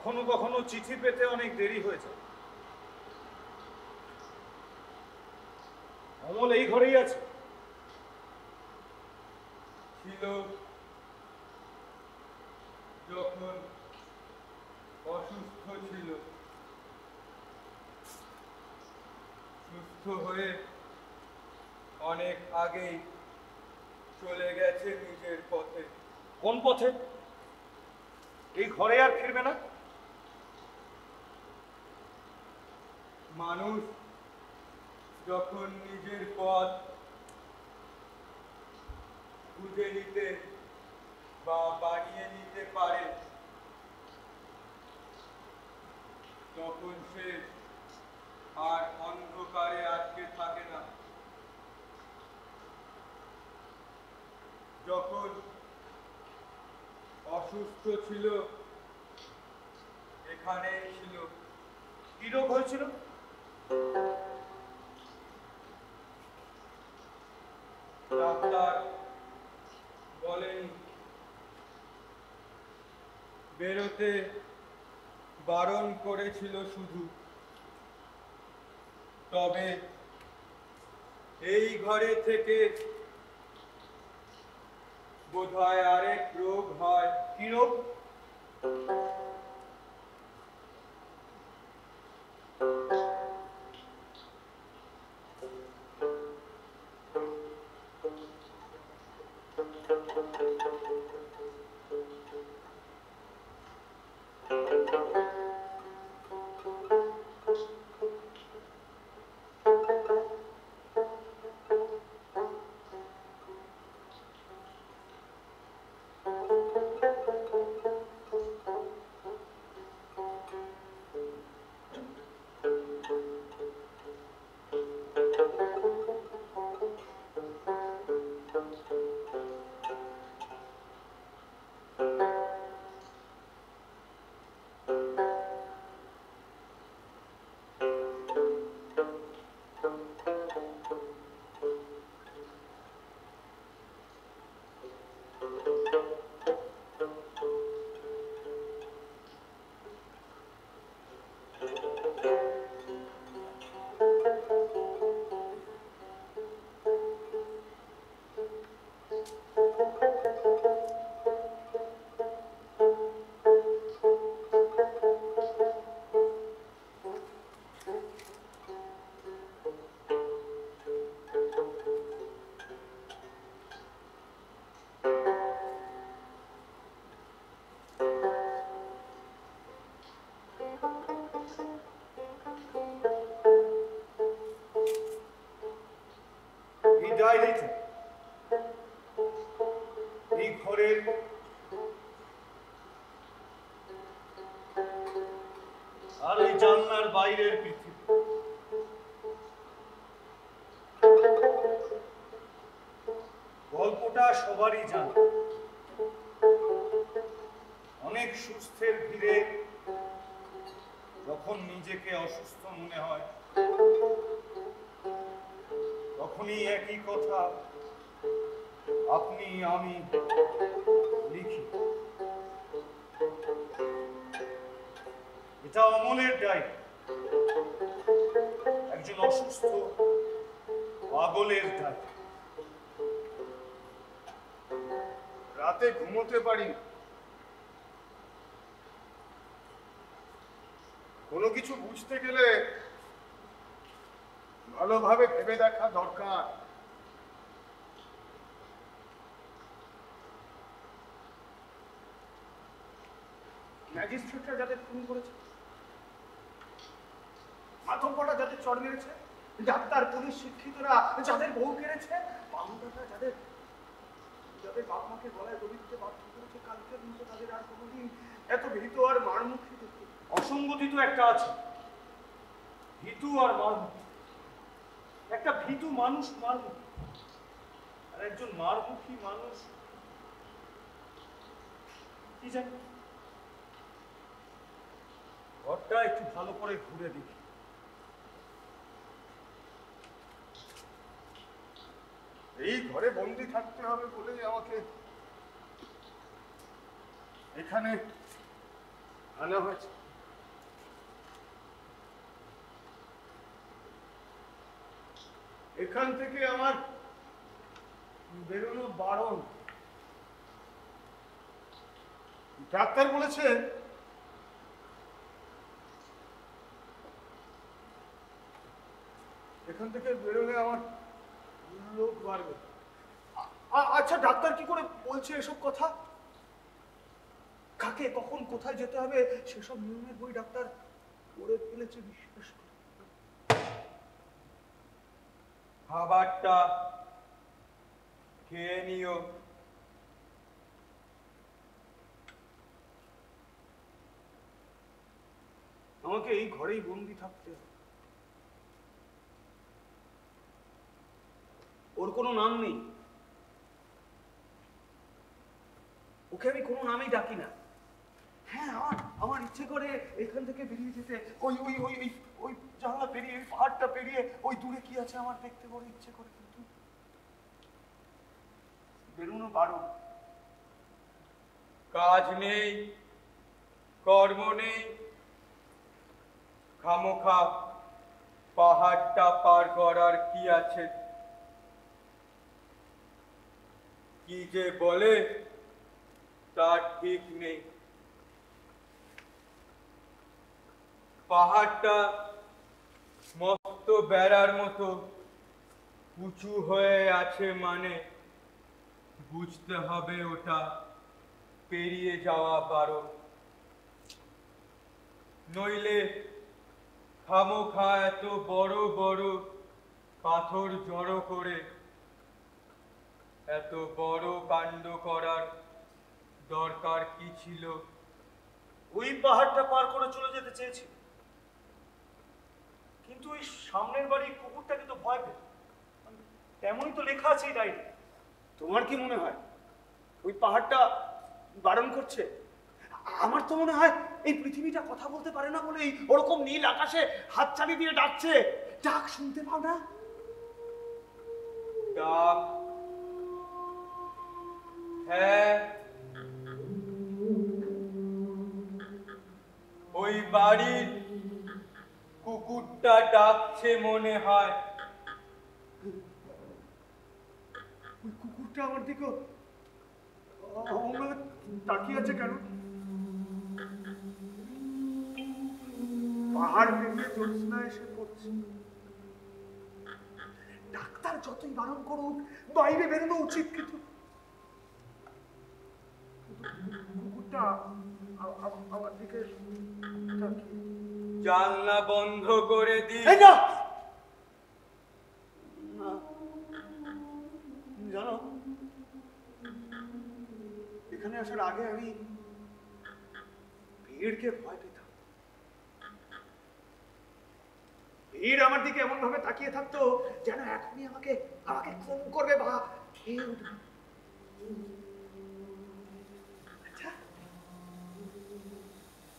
কখনো কখনো চিঠি পেতে অনেক দেরি হয়ে যায়। অমল এই ঘরেই আছে? ছিল যখন অসুস্থ ছিল, সুস্থ হয়ে অনেক আগেই চলে গেছে নিজের পথে। কোন পথে? এই ঘরে আর ফিরবে না? মানুষ যখন নিজের পথ বুঝে নিতে বা বানিয়ে নিতে পারে, তখন সে আর অন্ধকারে আটকে থাকে না। যখন অসুস্থ ছিল এখানেই ছিল। কি রোগ হয়েছিল? ডাক্তার বলেন বেরোতে বারণ করেছিল শুধু। তবে এই ঘরে থেকে বোধহয় আরেক রোগ হয়। কি রোগ? ডায়েরিতে এই ঘরের আর এই জানলার বাইরের পৃথিবী, গল্পটা সবারই জানা। অনেক সুস্থের ভিড়ে যখন নিজেকে অসুস্থ মনে হয়, তখনই একই কথা আপনি আমি লিখি। এটা অমলের ডায়েরি, একজন অসুস্থ পাগলের ডায়েরি। রাতে ঘুমোতে পারি না, কোনো কিছু বুঝতে গেলে ভালোভাবে ভেবে দেখা দরকার। ম্যাজিস্ট্রেটরা যাদের খুন করেছে, মাথমপটা যাদের চড় মেরেছে, ডাক্তার পুলিশ শিক্ষিতরা যাদের বউ কেড়েছে, বাবুদাটা যাদের যাদের বাপ মাকে গলায় দড়ি দিতে বাধ্য করেছে, কালকের মতো তাদের আর কোনোদিন এত ভীত আর মারমুখী দেখি। অসঙ্গতি তো একটা আছে, ভীতু আর মারমুখী। একটা ভীতু মানুষ মারমুখী, আর একজন মারমুখী মানুষ কি জানি। ঘরটা একটু ভালো করে ঘুরে দেখি। এই ঘরে বন্দি থাকতে হবে বলেই আমাকে এখানে আনা হয়েছে। এখান থেকে আমার বেরোনো বারণ। ডাক্তার বলেছেন এখান থেকে বেরোলে আমার লোক বাড়বে। আচ্ছা ডাক্তার কি করে বলছে এসব কথা? কাকে কখন কোথায় যেতে হবে সেসব নিয়মের বই ডাক্তার পড়ে ফেলেছে বিশ্বাস করে। খাবারটা খেয়ে নিও। আমাকে এই ঘরেই বন্দি থাকতে হবে। ওর কোনো নাম নেই, ওকে আমি কোনো নামেই ডাকি না। হ্যাঁ আমার আমার ইচ্ছে করে এখান থেকে বেরিয়ে যেতে, ওই ওই ওই ওই ওই জানলা পেরিয়ে, ওই পাহাড়টা পেরিয়ে ওই দূরে কি আছে আমার দেখতে বড় ইচ্ছে করে, কিন্তু বেরোনো বারণ। কাজ নেই, কর্ম নেই, খামোখা পাহাড়টা পার করার কি আছে? কি যে বলে তার ঠিক নেই। পাহাড়টা মস্ত বেড়ার মতো উঁচু হয়ে আছে, মানে বুঝতে হবে ওটা পেরিয়ে যাওয়া বারণ। নইলে খামোখা এত বড় বড় পাথর জড়ো করে এত বড় কাণ্ড করার দরকার কি ছিল? ওই পাহাড়টা পার করে চলে যেতে চেয়েছি, কিন্তু ওই সামনের বাড়ির কুকুরটাকে তো ভয় পেত। তেমনই তো লেখা আছে এই ডায়েরি। তোমার কি মনে হয় ওই পাহাড়টা বারণ করছে? আমার তো মনে হয় এই পৃথিবীটা কথা বলতে পারে না বলেই ওরকম নীল আকাশে হাত চালিয়ে দিয়ে ডাকছে। ডাক শুনতে পাও না? ডাক, হ্যাঁ, ওই বাড়ির কুকুরটা ডাকছে মনে হয়। ওই কুকুরটা আমার দিকে তাকিয়ে আছে কেন? পাহাড় ভেঙে জ্যোৎস্না এসে পড়ছে। ডাক্তার যতই বারণ করুক বাইরে বেরোনো উচিত, কিন্তু কুকুরটা আমার দিকে তাকিয়ে। জানলা বন্ধ করে দিই। এই না, জানো এখানে আসার আগে আমি ভিড়কে ভয় পেতাম। ভিড় আমার দিকে এমন ভাবে তাকিয়ে থাকতো যেন এখনই আমাকে আমাকে খুন করবে বা খেয়ে উঠবে। আচ্ছা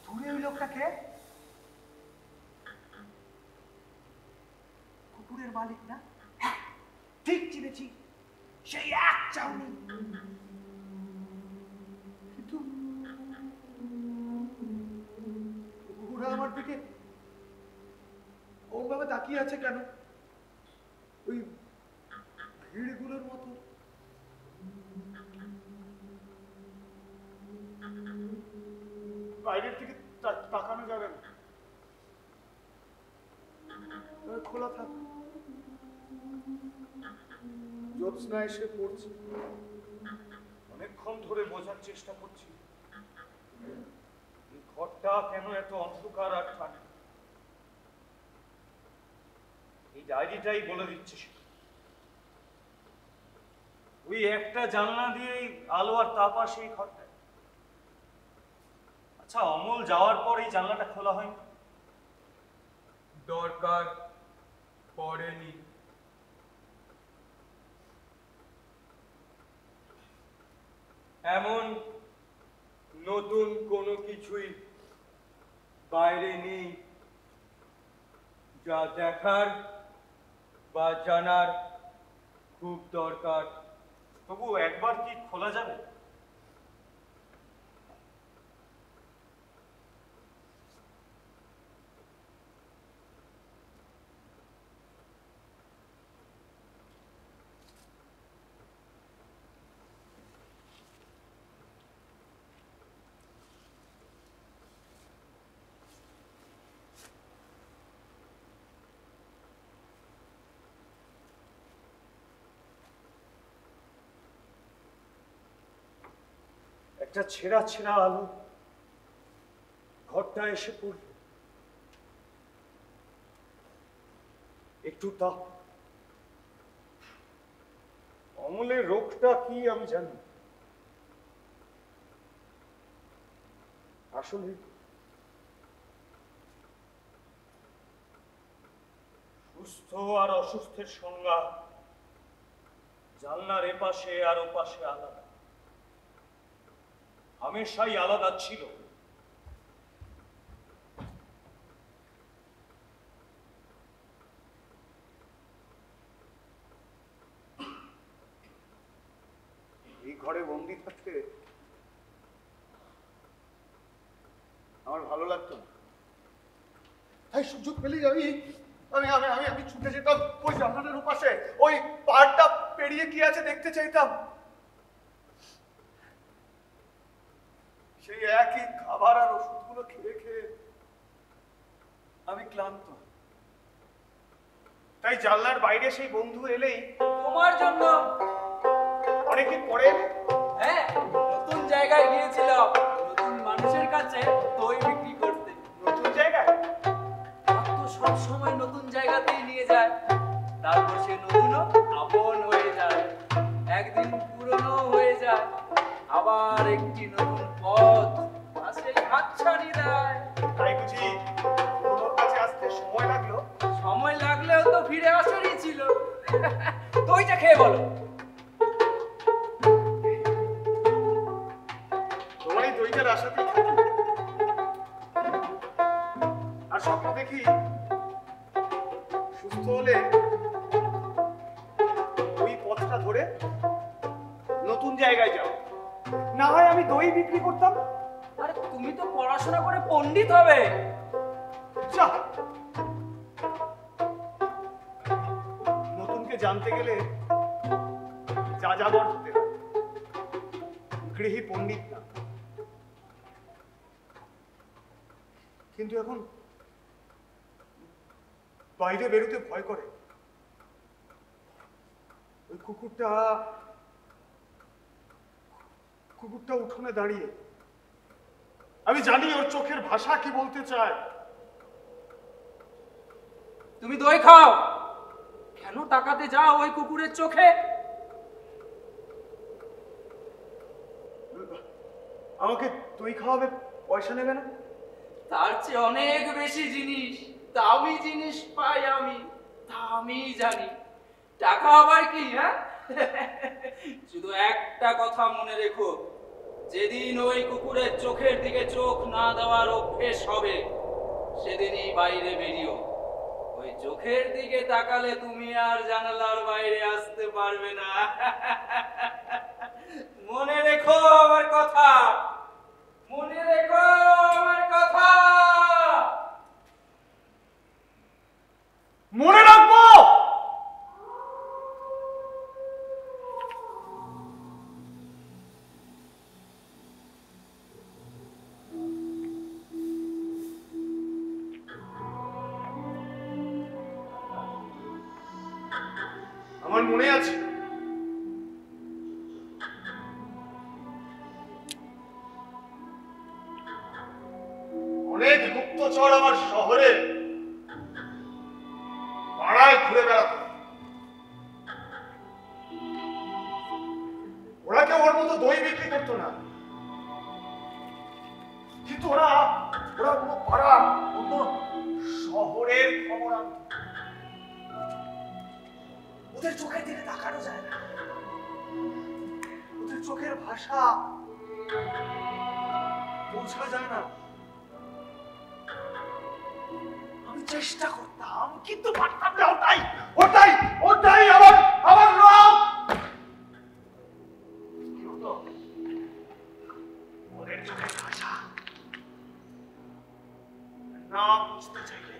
দূরে ওই লোকটাকে কুকুরের মালিক না? হ্যাঁ, ঠিক চিনেছি, সেই এক চাউনি। কিন্তু ওরা আমার দিকে ওভাবে তাকিয়ে আছে কেন? ওই ভিড়গুলোর মতো। বাইরের দিকে তাকানো যাবে না, খোলা থাক। জ্যোৎস্না এসে পড়ছে। অনেকক্ষণ ধরে বোঝার চেষ্টা করছি এই ঘরটা কেন এত অন্ধকার আর ঠান্ডা। এই ডায়েরিটাই বলে দিচ্ছে সেটা। ওই একটা জানলা দিয়েই আলো আর তাপ আসে এই ঘরটায়। আচ্ছা অমল যাওয়ার পর এই জানলাটা খোলা হয়নি? দরকার পড়েনি। এমন নতুন কোনো কিছুই বাইরে নেই যা দেখার বা জানার খুব দরকার। তবু একবার কি খোলা যাবে? একটা ছেঁড়া ছেঁড়া আলো ঘরটা এসে পড়ল। একটু তাপ। অমলের রোগটা কি আমি জানি। আসলে সুস্থ আর অসুস্থের সংজ্ঞা জানলার এপাশে আর ওপাশে আলাদা, হামেশাই আলাদা ছিল। এই ঘরে বন্দি থাকতে আমার ভালো লাগতো না, তাই সুযোগ পেলেই আমি আমি আমি আমি আমি ছুটে যেতাম ওই জানালার ওপাশে, ওই পাড়টা পেরিয়ে কি আছে দেখতে চাইতাম। সেই একই খাবার আর ওষুধগুলো খেয়ে খেয়ে আমি ক্লান্ত, তাই জানলার বাইরে সেই বন্ধু এলেই তোমার জন্য অনেকদিন পরে হ্যাঁ নতুন জায়গায় গিয়েছিলাম, নতুন মানুষের কাছে দই বিক্রি করতে। নতুন জায়গায় তো সব সময় নতুন জায়গাতেই নিয়ে যায়, তারপর সে নতুনও আপন হয়ে যায়, একদিন পুরনো হয়ে যায়, আবার একটি নতুন পথ আসে হাতছানি দেয়। তাই বুঝি ওর কাছে আসতে সময় লাগলো? সময় লাগলেও তো ফিরে আসারই ছিল। দইটা খেয়ে বলো। তোমার এই দইটার আশাতেই থাকি, আর স্বপ্ন দেখি সুস্থ হলে ওই পথটা ধরে নতুন জায়গায় যাও, না হয় আমি দই বিক্রি করতাম। আরে তুমি তো পড়াশোনা করে পণ্ডিত হবে। যা, নতুনকে জানতে গেলে যা যাবর হতে হয়, গৃহী পণ্ডিত না। কিন্তু এখন বাইরে বেরোতে ভয় করে। ওই কুকুরটা উঠোনে দাঁড়িয়ে, আমি জানি ওর চোখের ভাষা কি বলতে চায়। তুমি দই খাও, কেন তাকাতে যাও ওই কুকুরের চোখে? আমাকে দই খাওয়াবে, পয়সা নেবে না? তার চেয়ে অনেক বেশি জিনিস, দামি জিনিস পাই আমি, তা আমি জানি। টাকা আবার কি? হ্যাঁ, শুধু একটা কথা মনে রেখো, যেদিন ওই কুকুরের চোখের দিকে চোখ না দেওয়ার অভ্যেস হবে, সেদিনই বাইরে বেরিও। ওই চোখের দিকে তাকালে তুমি আর জানালার বাইরে আসতে পারবে না। মনে রেখো আমার কথা, মনে রেখো আমার কথা। মনে রাখবো। আমার মনে আছে অনেক গুপ্তচর আমার শহরে পাড়ায় ঘুরে বেড়াতো। ওরা কেউ ওর মতো দই বিক্রি করতো না, কিন্তু ওরা কোনো পাড়া, অন্য শহরের খবর আনতো। ওদের চোখের দিকে তাকানো যায় না, ওদের চোখের ভাষা বোঝা যায় না। আমি চেষ্টা করতাম, কিন্তু পারতাম না। ওটাই আমার লোক। কি হতো? ওদের চোখের ভাষা না বুঝতে চাইলে,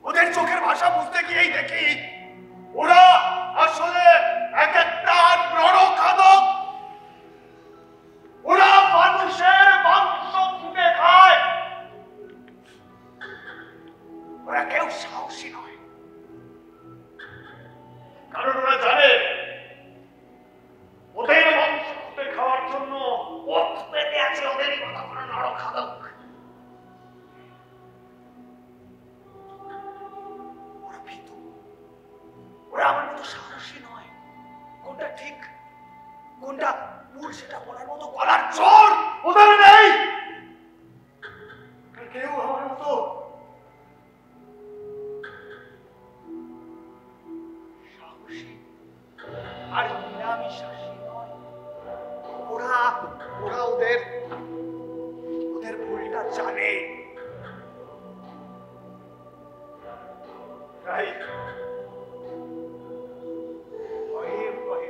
ওদের চোখের ভাষা বুঝতে গিয়েই দেখি ওরা আসলে এক একটা নরখাদক। ওরা মানুষের মাংস খুঁটে খায়, ওরা কেউ সাহসী নয়, কারণ ওরা জানে ওদের মাংস খুঁটে খাওয়ার কোনটা ভুল সেটা বলার মতো গলার জোর ওদের নেই। কেউ আমার মতো সাহসী আর নিরামিষাসী নয়। ওরা ওরা ওদের ওদের ভুলটা জানে। তাই ভয়ে ভয়ে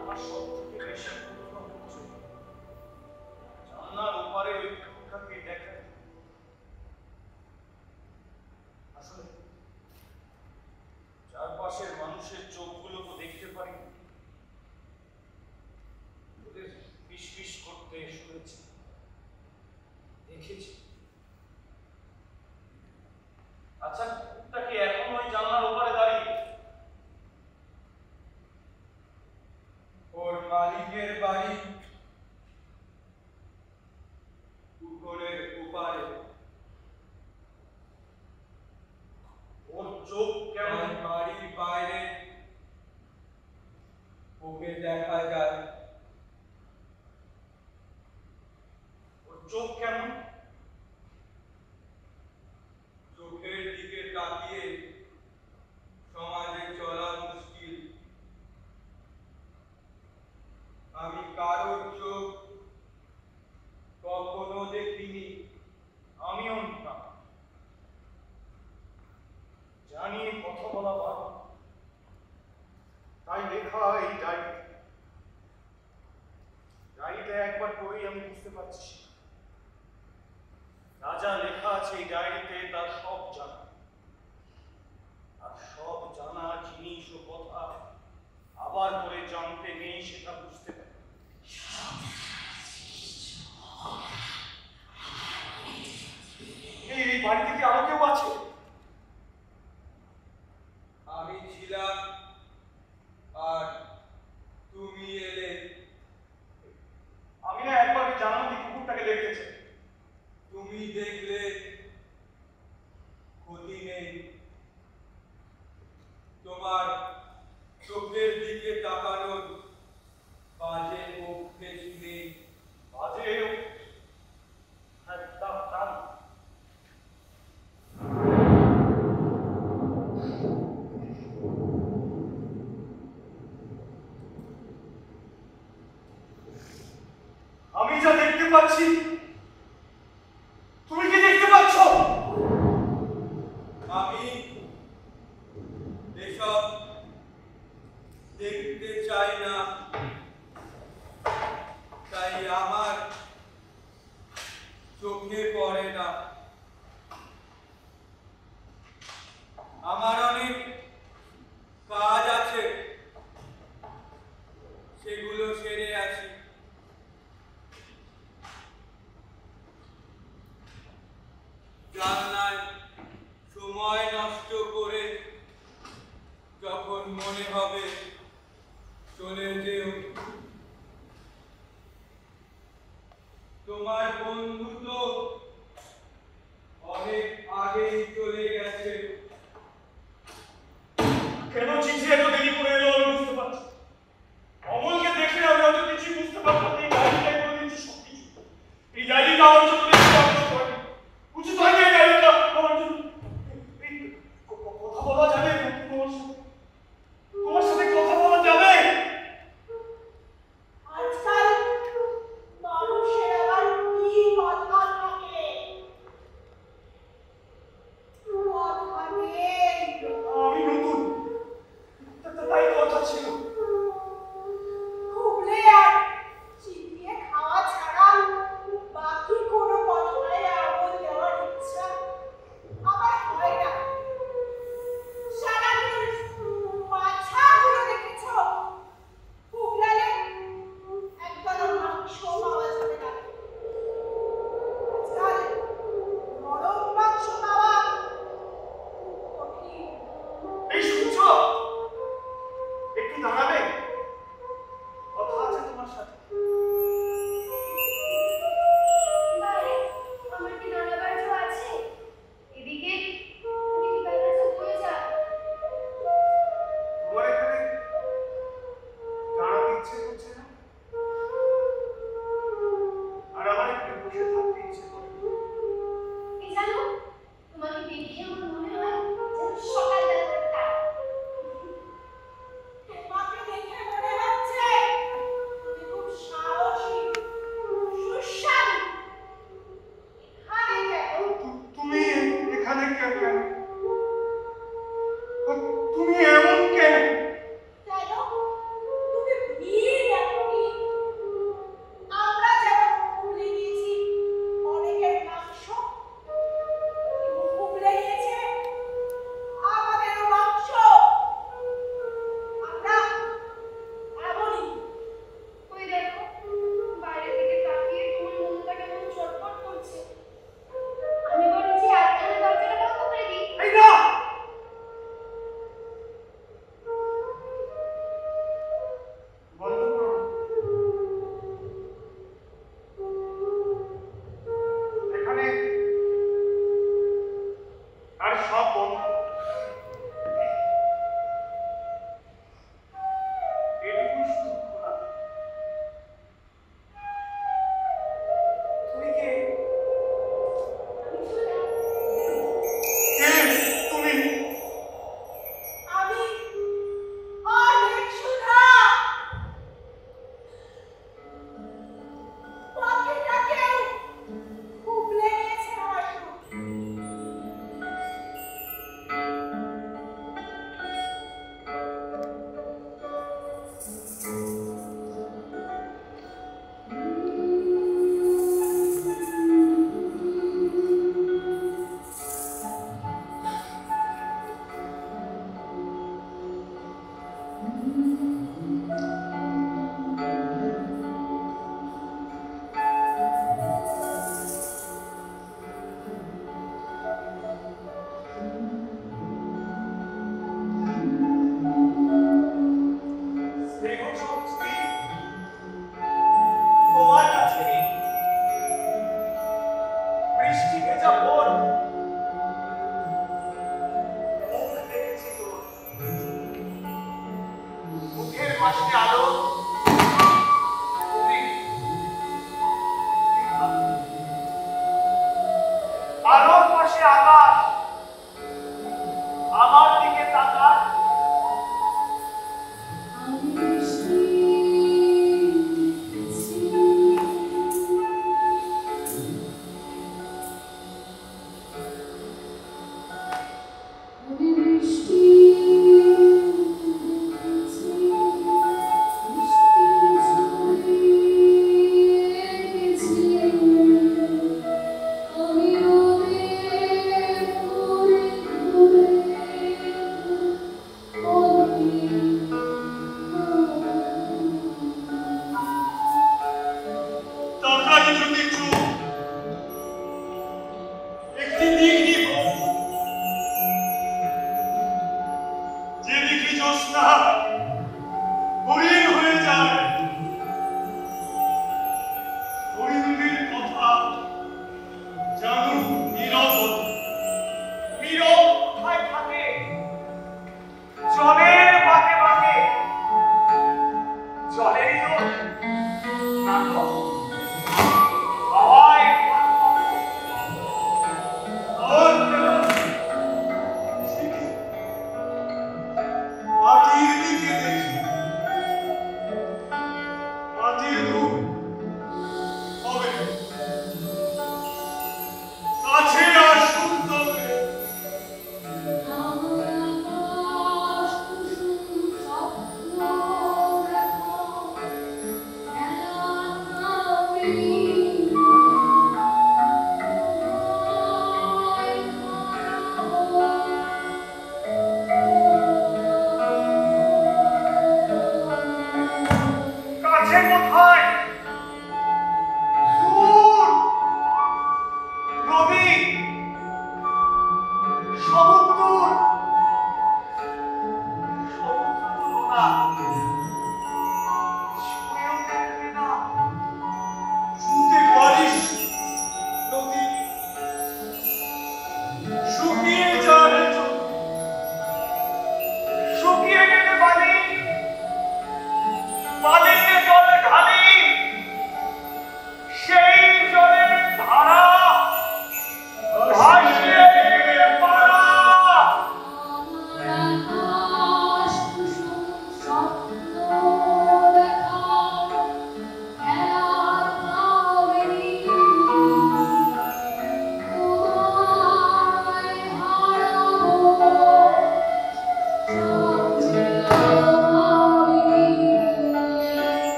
আমার সব থেকে বেশি জানলার ওপারে ওই কুকুরটাকে দেখা। আসলে চারপাশের মানুষের চোখগুলো তো দেখতে পারি, ওদের ফিসফিস করতে শুনেছি, দেখেছি। আচ্ছা, কুকুরটাকে এখন ওই জানলার ওপারে দাঁড়িয়ে? ওর মালিকের বাড়ি পুকুরের উপারে। ওর চোখ কেমন? বাড়ির বাইরে ওকে দেখা যায়। ওর চোখ কেমন? চোখের দিকে তাকিয়ে সমাজে চলা মুশকিল। আমি কারোর চোখ কখনো দেখিনি। আমিও না জানি কথা বলা বারণ, তাই লেখা এই ডায়েরিটা একবার পড়েই আমি বুঝতে পারছি যা যা লেখা আছে এই ডায়েরিতে তার সব জানা, আর সব জানা জিনিস ও কথা আবার করে জানতে নেই সেটা বুঝতে পারি। এই বাড়িতে কি আরো কেউ আছে? আমি ছিলাম আর তুমি এলে। আমি না একবার জানালাম যে কুকুরটাকে দেখতেছে। তুমি দেখলে ক্ষতি নেই। তোমার চোখের দিকে তাকানোর বাজে অভ্যেস নেই। বাজে একদম টান। আমি যা দেখতে পাচ্ছি তুমি কি দেখতে পাচ্ছ? আমি এসব দেখতে চাই না, তাই আমার চোখে পড়ে না। আমার অনেক কাজ আছে, সেগুলো সেরে আসি। জানলায় সময় নষ্ট করে যখন মনে হবে চলে যেও। তোমার বন্ধু তো অনেক আগেই চলে গেছে। কেন চিঠি এত দেরি করে এলো আমি বুঝতে পারছি। অমলকে দেখে আমি হয়তো কিছু বুঝতে পারতাম না। এই ডায়েরিটাই করে দিচ্ছি সবকিছু। এই ডায়েরিটা আমার জন্য উচিত হয়নি। এই ডায়েরিটা আমার জন্য কথা বলা যাবে তোমার সাথে কথা বলা যাবে? আজকাল মানুষের আবার কি কথা থাকে? যখন মুখ দেখেছি তোর, মুখের পাশে আলো, আলোর পাশে আকাশ, আমার দিকে তাকাস।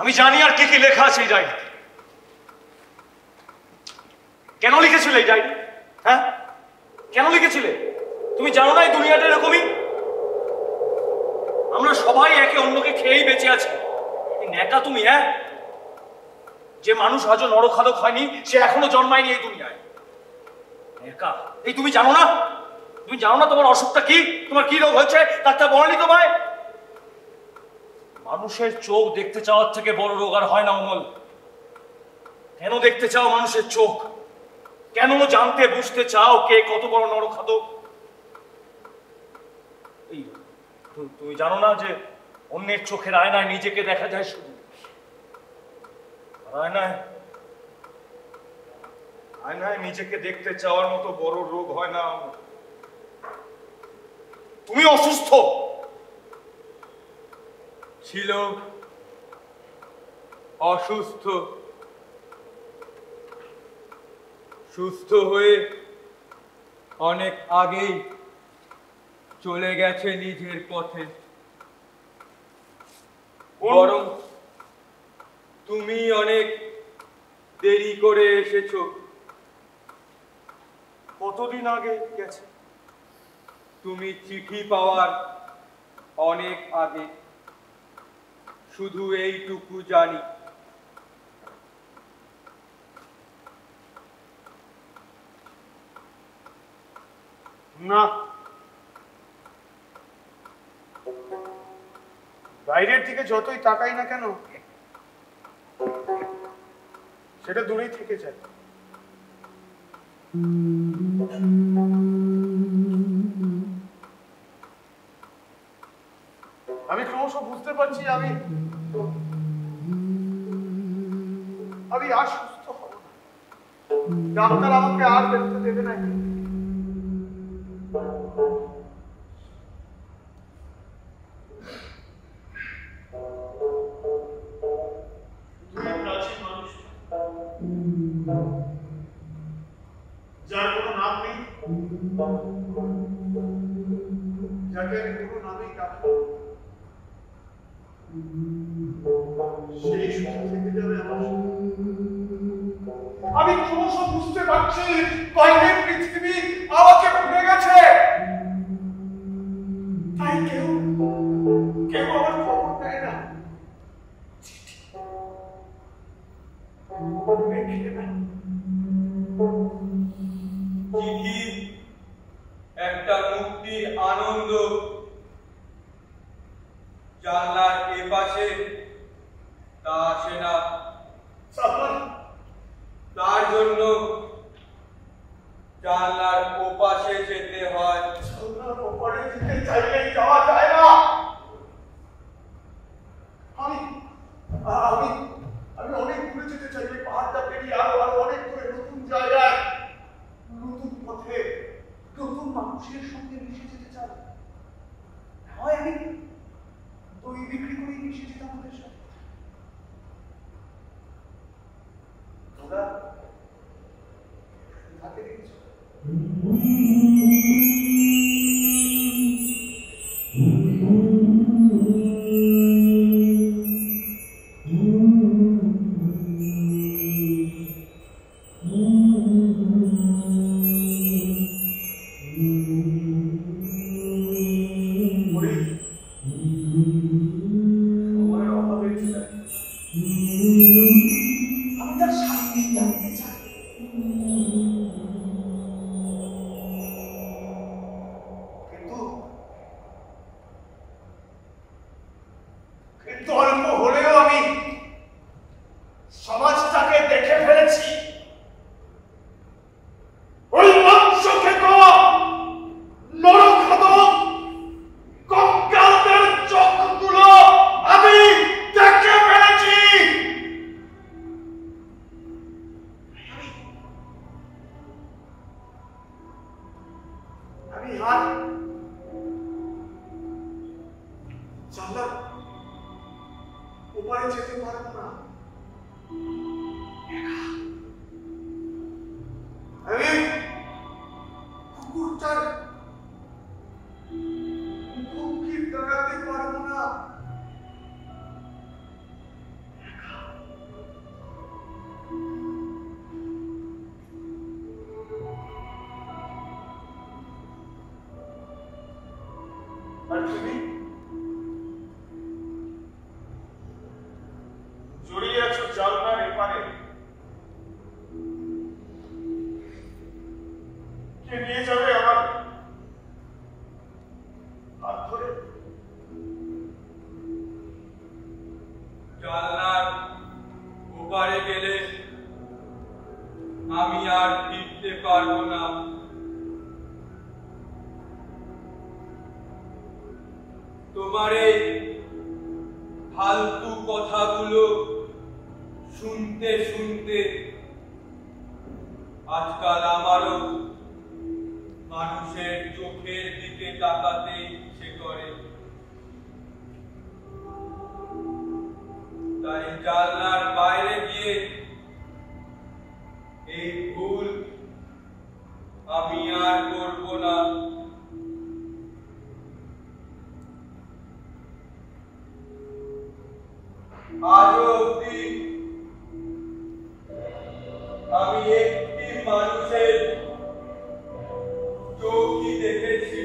আমি জানি আর কি কি লেখা আছে এই ডায়েরিতে। কেন লিখেছিলে এই ডায়েরি? হ্যাঁ, কেন লিখেছিলে? তুমি জানো না এই দুনিয়াটা এরকমই। আমরা সবাই একে অন্যকে খেয়েই বেঁচে আছি। নেকা তুমি? হ্যাঁ, যে মানুষ আজও নরখাদক হয়নি সে এখনো জন্মায়নি এই দুনিয়ায়। নেকা। এই তুমি জানো না? তুমি জানো না তোমার অসুখটা কি? তোমার কি রোগ হয়েছে? ডাক্তার বলেনি তোমায়? মানুষের চোখ দেখতে চাওয়ার থেকে বড় রোগ আর হয় না অমল। কেন দেখতে চাও মানুষের চোখ? কেন জানতে বুঝতে চাও কে কত বড় নরখাদক? এই তুমি জানো না যে অন্যের চোখের আয়নায় নিজেকে দেখা যায় শুধু? আয়নায় আয়নায় নিজেকে দেখতে চাওয়ার মতো বড় রোগ হয় না। তুমি অসুস্থ। ছিল অসুস্থ, সুস্থ হয়ে অনেক আগেই চলে গেছে নিজের পথে। বরং তুমি অনেক দেরি করে এসেছো। কতদিন আগে গেছে? তুমি চিঠি পাওয়ার অনেক আগে। শুধু এইটুকু জানি, না, বাইরের দিকে যতই তাকাই না কেন সেটা দূরেই থেকে যায়। আমি ক্রমশ বুঝতে পারছি আমি আর সুস্থ হব না। ডাক্তার আমাকে আর বেরোতে দেবে না। যার কোনো নাম নেই, যাকে আমি কোনো নামেই ডাকি, সেই শুধু থেকে যাবে আমার। আমি ক্রমশ বুঝতে পারছি বাইরের পৃথিবী আমাকে ভুলে গেছে। তাই কেউ আমার খবর দেয় না, চিঠি একটা মুক্তির আনন্দ। জানলার এপাশে তা আসে না, তার জন্য জানলার ওপাশে যেতে হয়। জানলার ওপারে যেতে চাইলেই যাওয়া যায় না। আমি অনেক দূরে যেতে চাই, পাহাড়টা পেরিয়ে আরো অনেক দূরে, নতুন জায়গায়, নতুন পথে, নতুন মানুষের সঙ্গে মিশে যেতে চাই। হয় আমি দই বিক্রি করে মিশে যেতাম ওদের সাথে। তোরা তাকে দেখেছ? তুমি জড়িয়ে আছো জানলার এপারে। কে নিয়ে যাবে আমার হাত ধরে? জানলার ওপারে গেলে আমি আর ফিরতে পারবো না। তোমার এই ফালতু কথাগুলো শুনতে শুনতে আজকাল আমারও মানুষের চোখের দিকে তাকাতে ইচ্ছে করে। তাই জানলার বাইরে গিয়ে এই ভুল আমি আর করব না। আজও অবধি আমি একটি মানুষের চোখই দেখেছি।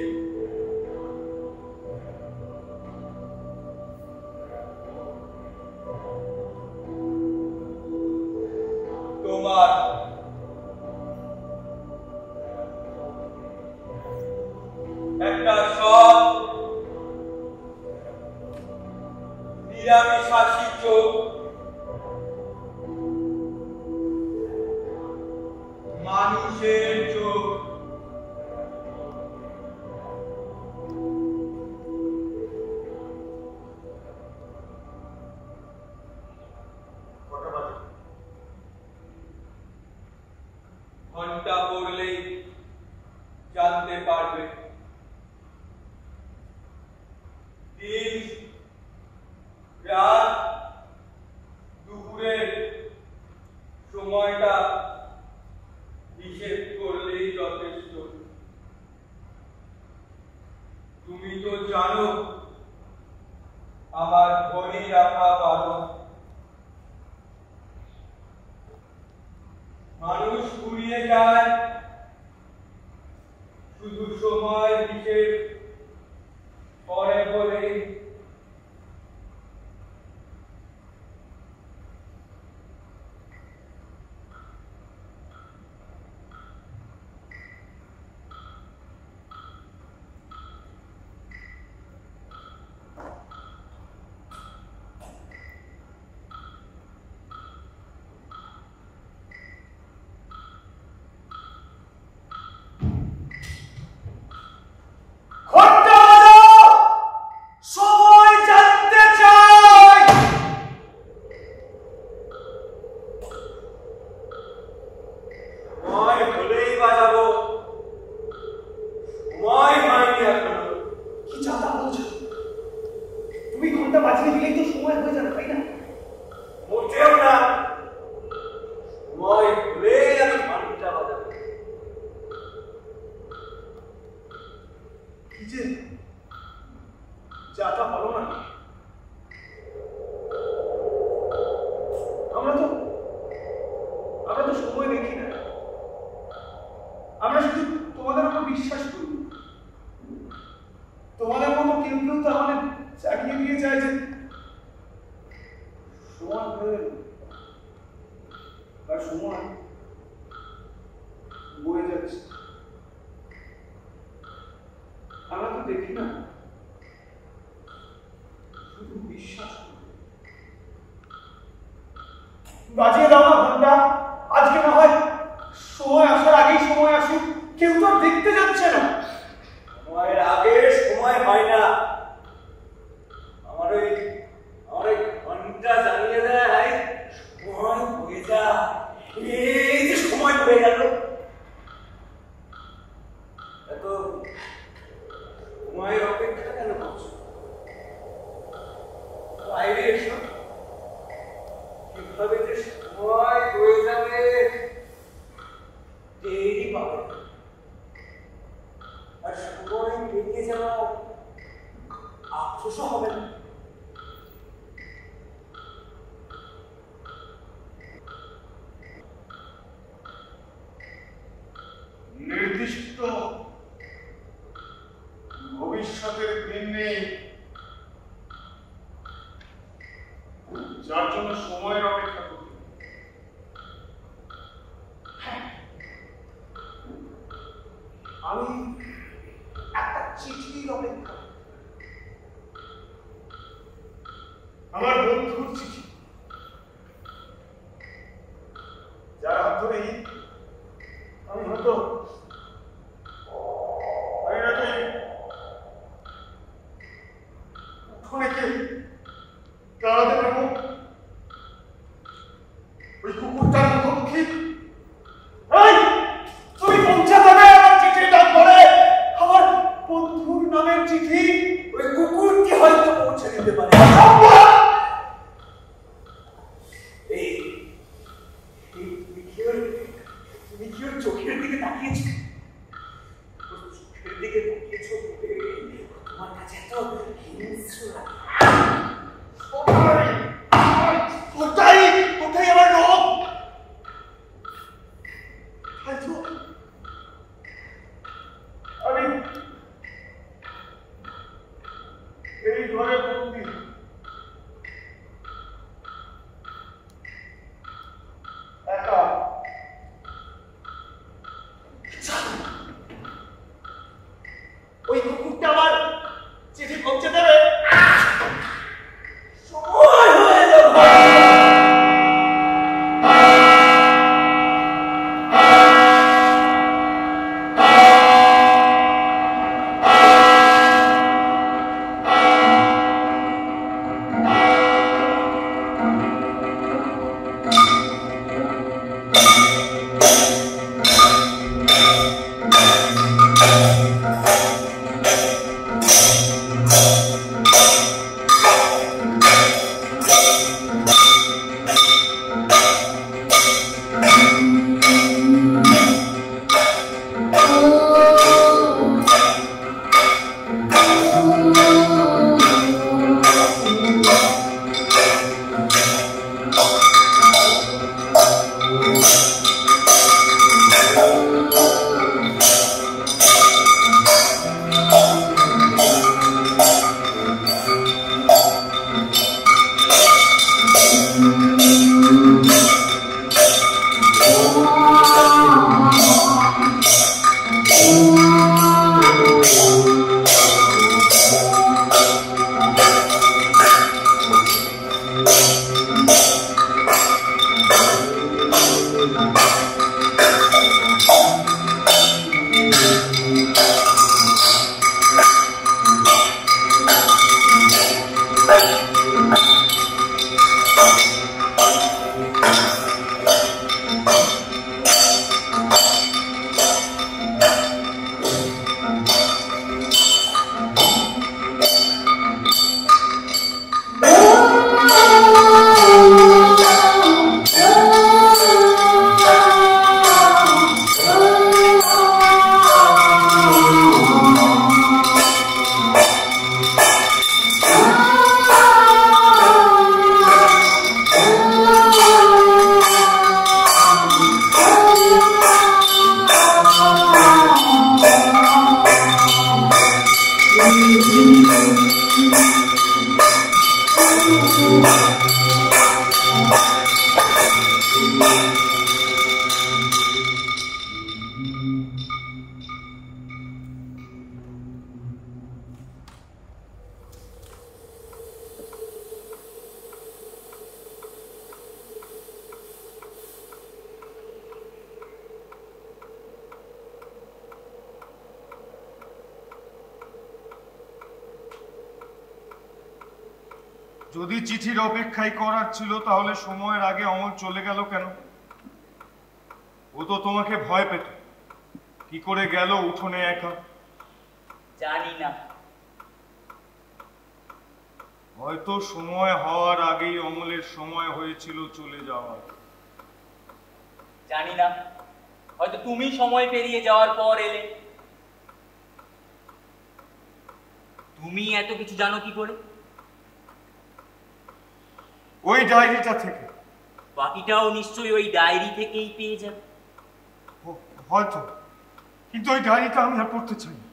তোমার একটা সৎ নিরামিষাশী চোখ, মানুষের চোখ। কটা বাজে? ঘন্টা পড়লেই জানতে পারবে। দিন, রাত, দুপুরের সময়টা হিসেব করলেই যথেষ্ট। তুমি তো জানো আমার ঘড়ি রাখা বারণ। মানুষ ঘুরিয়ে যায় শুধু সময় হিসেব করে বলেই। ঘন্টা বাজাও! সময় জানতে চাই। সময় হলেই বাজাবো, সময় হয়নি এখনো। কি চাতা বলছো? তুমি ঘন্টা বাজিয়ে দিলেই তো সময় হয়ে যাবে, তাই না? মোটেও না, সময় হলেই আমি ঘন্টা বাজাবো। কি যে চাতা বলো না। আমরা তো সময় দেখি না। আমরা শুধু তোমাদের উপর বিশ্বাস করি। তোমাদের মতো কেউ কেউ তো আমাদের চালিয়ে দিয়ে যায় যে সময় হয়ে গেল, আর সময় বয়ে যাচ্ছে। আমরা তো দেখি না, শুধু বিশ্বাস করি। বাজিয়ে দাও না ঘন্টা। আজকে না হয় সময় আসার আগেই সময় আসুক। কেউ তো আর দেখতে যাচ্ছে না। সময়ের আগে সময় হয় না। আমার ওই ঘন্টা জানিয়ে দেয় সময় হয়ে যা। এই যে সময় হয়ে গেল, এত সময়ের অপেক্ষা কেন করছো? বাইরে এসো, কিভাবে যে সময় হয়ে যাবে টেরই পাবে না। আর সময় পেরিয়ে যাওয়া আফসোসও হবে না। নির্দিষ্ট ভবিষ্যতের দিন নেই। জন্য সময়ের অপেক্ষা করতে। আমি একটা চিঠির অপেক্ষা, আমার বন্ধুর চিঠি, যার হাত ধরেই আমি হয়তো উঠোনেকে দাঁড়াতে পারবো। ওই কুকুরটার মুখোমুখি তুমি পৌঁছে দেবে আমার চিঠির নাম ধরে, আমার বন্ধুর নামের চিঠি ওই কুকুরটি হয়তো পৌঁছে দিতে পারে। তুমি কি ওর চোখের দিকে তাকিয়েছ? চোখের দিকে তাকিয়েছ তোমার কাছে এত হিংস্র লাগে। ওটাই আমার রোগ। আমি এই ঘরে বন্দি, একা। ওই কুকুরটা আমার চিঠি পৌঁছে দেবে। সময় হয়ে যাবে। যদি চিঠির অপেক্ষাই করার ছিল তাহলে সময়ের আগে অমল চলে গেল কেন? ও তো তোমাকে ভয় পেত। কি করে গেল উঠোনে একা? জানি না। হয়তো সময় হওয়ার আগেই অমলের সময় হয়েছিল চলে যাওয়ার। জানি না, হয়তো তুমি সময় পেরিয়ে যাওয়ার পর এলে। তুমি এত কিছু জানো কি করে? ওই ডায়েরিটা থেকে। বাকিটাও নিশ্চয়ই ওই ডায়েরি থেকেই পেয়ে যাবে। হয়তো, কিন্তু ওই ডায়েরিটা আমি আর পড়তে চাই না।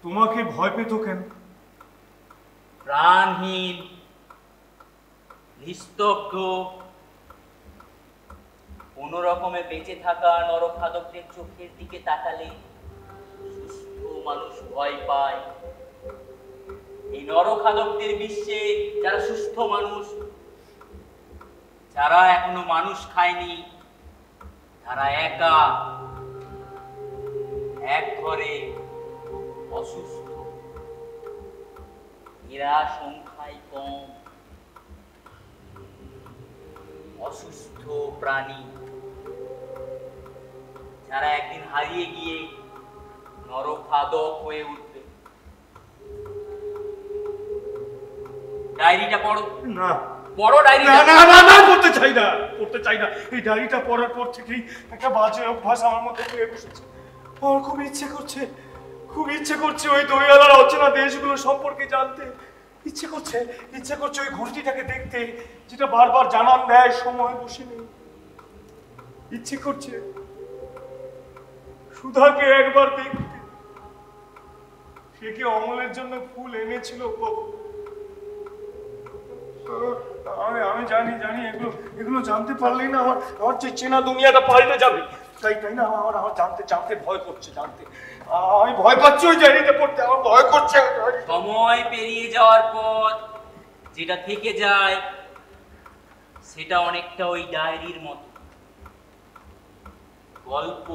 তোমাকে ভয় পেত কেন? প্রাণহীন, নিস্তব্ধ, কোন রকমে বেঁচে থাকা নরখাদকদের চোখের দিকে তাকালে সুস্থ মানুষ ভয় পায়। এই নরখাদকদের বিশ্বে যারা সুস্থ মানুষ, যারা এখনো মানুষ খায়নি, তারা একা, এক ঘরে, অসুস্থ। এরা সংখ্যায় কম, অসুস্থ প্রাণী, যারা একদিন হারিয়ে গিয়ে নরখাদক হয়ে উঠবে। ডায়েরিটা পড়ো। না, পড়ো ডায়েরিটা। না না না না, পড়তে চাই না, পড়তে চাই না। এই ডায়েরিটা পড়ার পর থেকেই একটা বাজে অভ্যাস আমার মধ্যে হয়ে বসেছে। আমার খুব ইচ্ছে করছে ওই দইয়ালার অচেনা দেশগুলো সম্পর্কে জানতে। ইচ্ছে করছে ওই ঘুরটিটাকে দেখতে, যেটা বারবার জানান দেয় সময় বসে নেই। ইচ্ছে করছে সুধাকে একবার দেখতে। সে কি অমলের জন্য ফুল এনেছিল? আমি জানি এগুলো জানতে পারলেই না আমার যে চেনা দুনিয়াটা পাল্টে যাবে। তাই না, আমার জানতে ভয় করছে। আমি ভয় পাচ্ছি ওই ডায়েরিতে পড়তে, আমার ভয় করছে। সময় পেরিয়ে যাওয়ার পর যেটা থেকে যায় সেটা অনেকটা ওই ডায়েরির মতো। গল্প,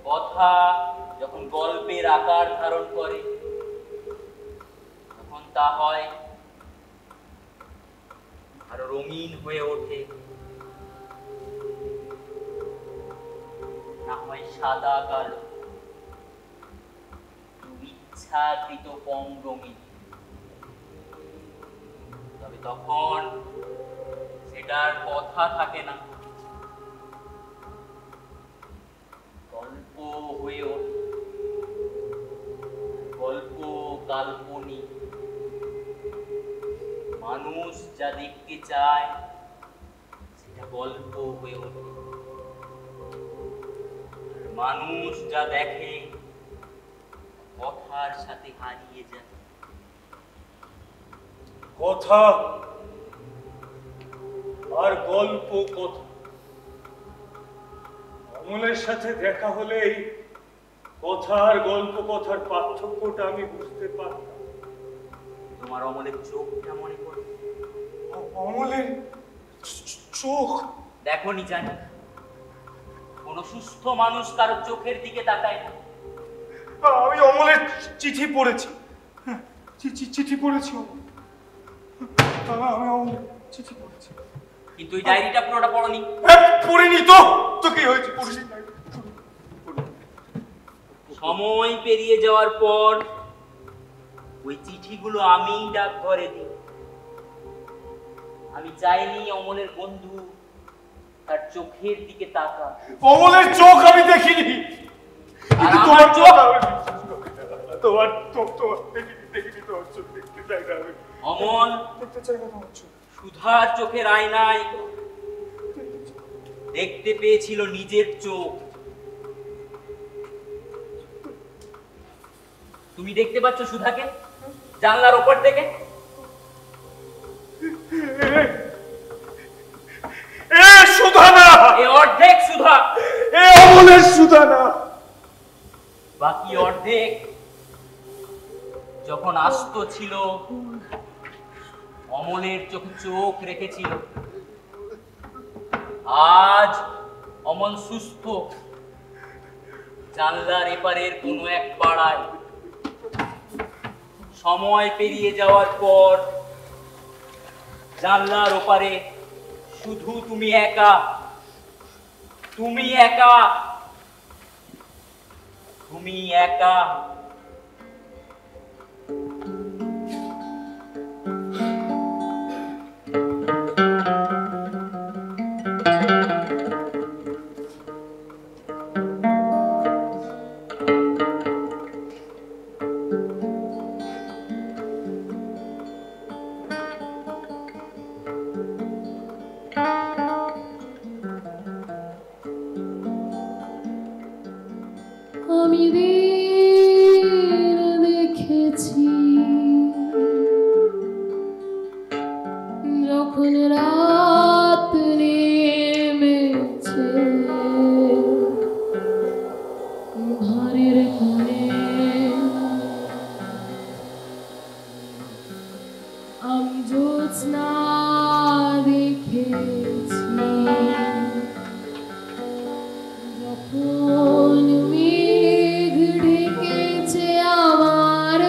কথা যখন গল্পের আকার ধারণ করে তখন তা হয় আরো রঙিন হয়ে ওঠে, না হয় সাদা কালো, ইচ্ছাকৃত কম রঙিন। তবে তখন সেটার কথা থাকে না, গল্প হয়ে ওঠে। গল্প কাল্পনিক, মানুষ যা দেখতে চায় সেটা গল্প হয়ে ওঠে। মানুষ যা দেখে কথার সাথে হারিয়ে যায়। কথা আর গল্প, কথা। অমলের সাথে দেখা হলেই কথা আর গল্প কথার পার্থক্যটা আমি বুঝতে পারতাম। তোমার অমলের চোখটা মনে পড়ে? অমলের চোখ? দেখো নি, জানি কোন সুস্থ মানুষ কারো চোখের দিকে তাকায় না। আমি অমলের চিঠি পড়েছি। চিঠি পড়েছি আমি অমলের চিঠি পড়েছি। কিন্তু ওই ডায়েরিটা পুরোটা পড়নি। পড়িনি তো কি হয়েছে? পড়িনি। সময় পেরিয়ে যাওয়ার পর ওই চিঠিগুলো আমিই ডাকঘরে দিই। আমি চাইনি অমলের বন্ধু তার চোখের দিকে তাকা। অমলের চোখ আমি দেখিনি, আর আমার চোখ? তোমার চোখ দেখিনি তোমার চোখ দেখতে চাই না আমি। অমল দেখতে চাই না তোমার চোখ। সুধার চোখের আয়নায় দেখতে পেয়েছিল নিজের চোখ। তুমি দেখতে পাচ্ছ সুধাকে জানলার ওপর থেকে? সুধা না, এ অর্ধেক সুধা, এ অমলের সুধা না। বাকি অর্ধেক যখন আস্ত ছিল অমলের চোখে চোখ রেখেছিল। আজ অমল সুস্থ, জানলার এপারের কোনো এক পাড়ায়। সময় পেরিয়ে যাওয়ার পর জানলার ওপারে শুধু তুমি একা, তুমি একা, তুমি একা। আমি আমি জ্যোৎস্না দেখেছি যখন মেঘ ঢেকেছে আমার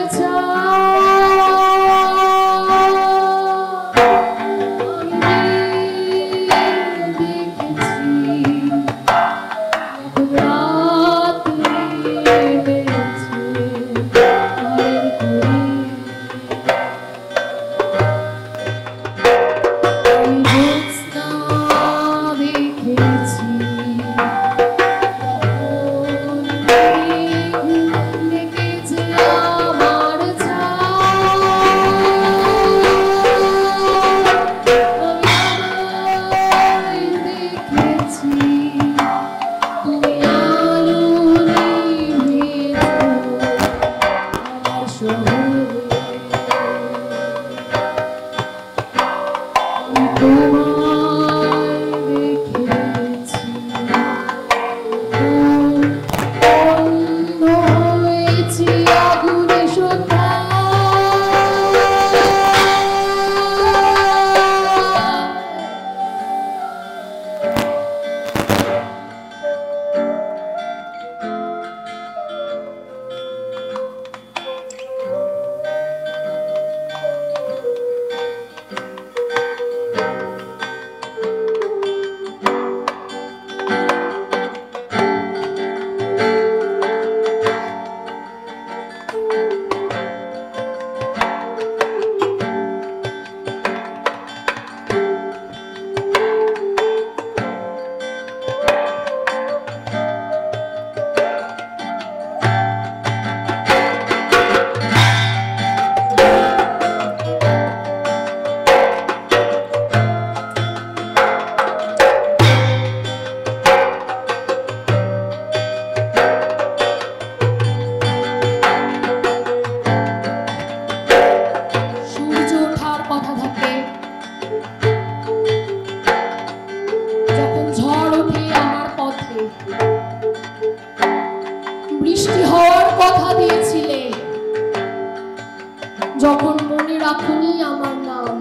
যখন মনে রাখুনি আমার নাম।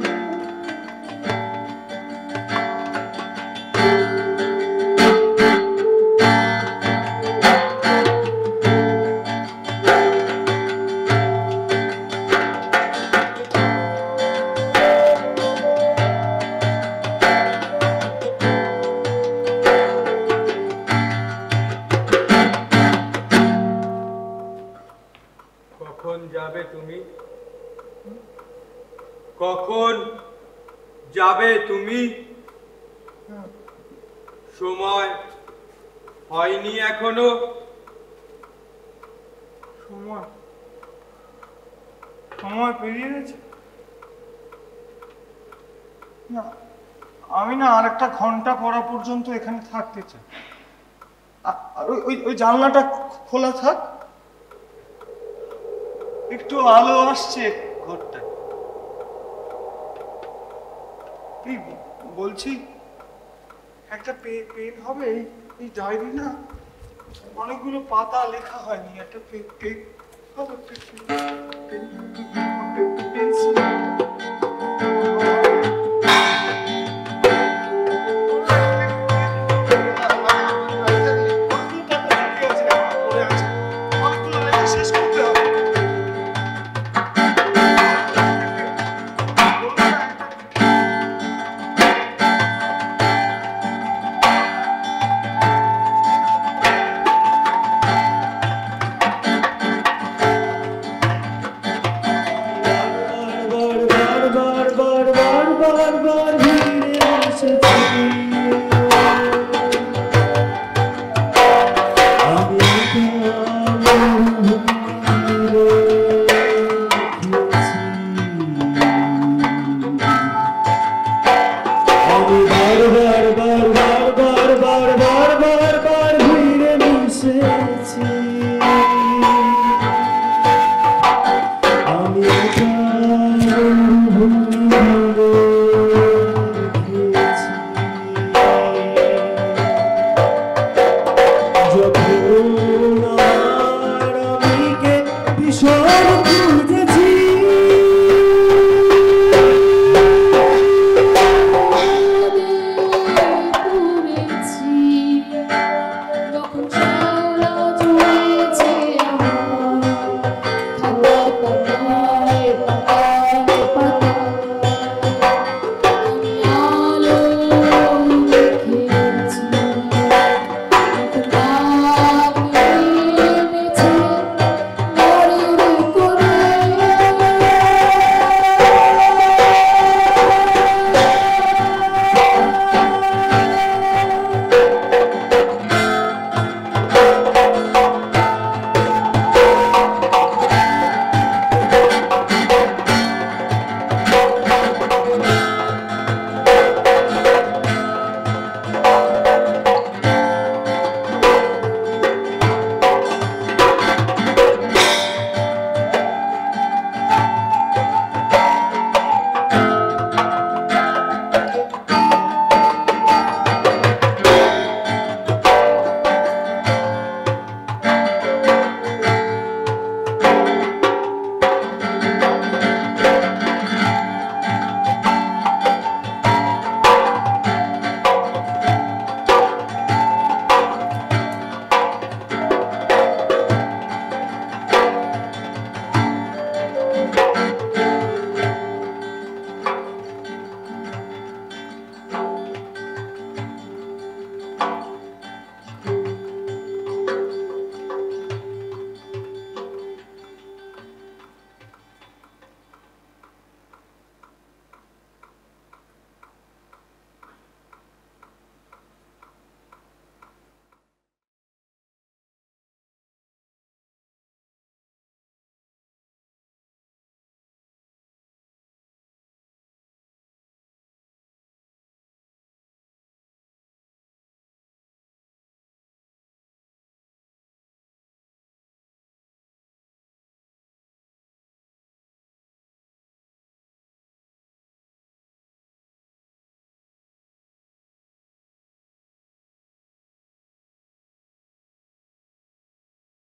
কখন যাবে তুমি? কখন যাবে তুমি? সময় হয়নি এখনো? সময় সময় পেরিয়ে গেছে। না, আমি না আর একটা ঘন্টা পড়া পর্যন্ত এখানে থাকতে চাই। আর ওই জানলাটা খোলা থাক, একটু আলো আসছে ঘরটায়। এই বলছি, একটা পেন হবে? এই ডায়েরি না অনেকগুলো পাতা লেখা হয়নি, একটা পেন হবে।